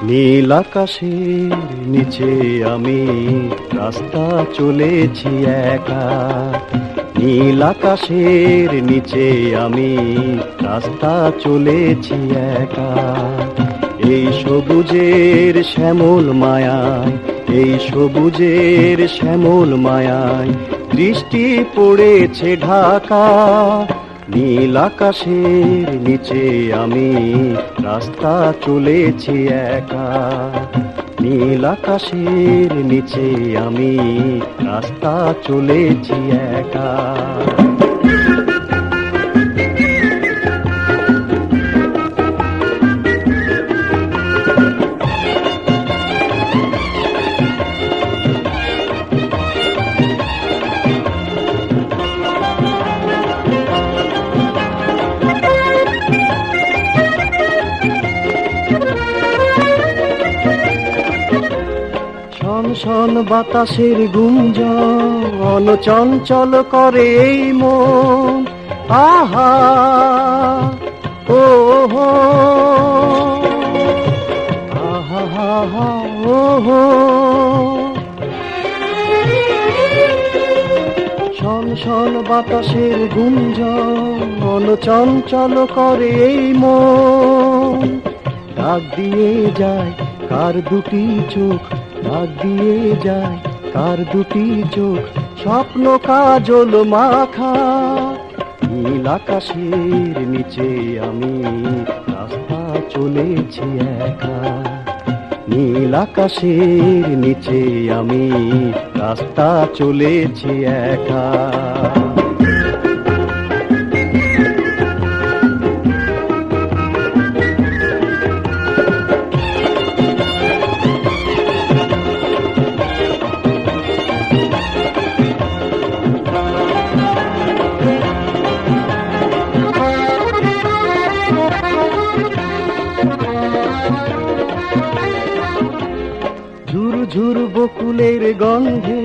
নীল আকাশের নিচে আমি রাস্তা চলেছি একা। নীল আকাশের নিচে আমি রাস্তা চলেছি একা। এই সবুজের শ্যামল মায়ায়, এই সবুজের শ্যামল মায়ায় দৃষ্টি পড়েছে ঢাকা। নীল আকাশের নিচে আমি রাস্তা চলেছি একা। নীল আকাশের নিচে আমি রাস্তা চলেছি একা। শন শন বাতাসের গুঞ্জন চঞ্চল করে এই মন। আহা ও হো, আহা হা হা ও হো। শন শন বাতাসের গুঞ্জন চঞ্চল করে এই মন। ডাক দিয়ে যায় কার দুটি চোখ, ডাক দিয়ে যায় কার দুটি চোখ, স্বপ্ন কাজল মাখা। নীল আকাশের নিচে আমি রাস্তা চলেছি একা। নীল আকাশের নিচে আমি রাস্তা চলেছি একা। ঝুর ঝুর বকুলের গন্ধে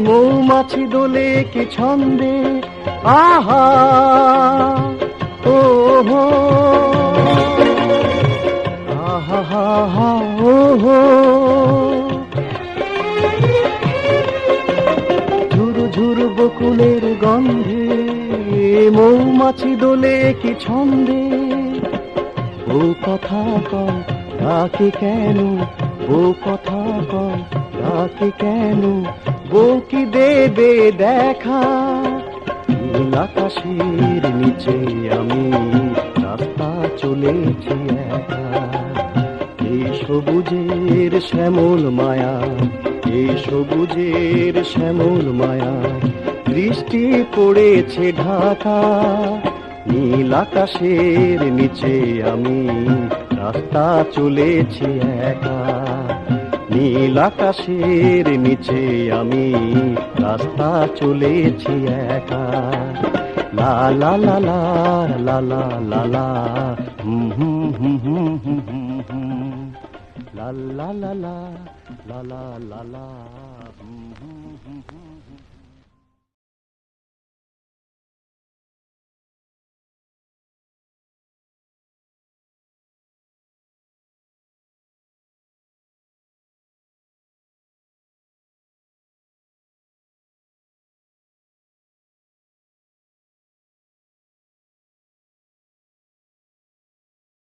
মৌমাছি দোলে কি ছন্দে। আহা ও হো, আহা হা হা ও হো। ঝুর ঝুর বকুলের গন্ধে মৌমাছি দোলে কি ছন্দে। ও কথা কয় ডাকে কেন, ও কথা কয় ডাকে কেন, বউ কি দেবে দেখা। নীল আকাশের নিচে আমি রাস্তা চলেছি একা। এই সবুজের শ্যামল মায়া, এই সবুজের শ্যামল মায়া দৃষ্টি পড়েছে ঢাকা। নীল আকাশের নিচে আমি রাস্তা চলেছি একা। নীল আকাশের নিচে আমি রাস্তা চলেছি একা। লা লা লা লা লা লা লা লা হুম হুম হুম হুম হুম হুম হুম লা লা লা লা লা লা লা লা।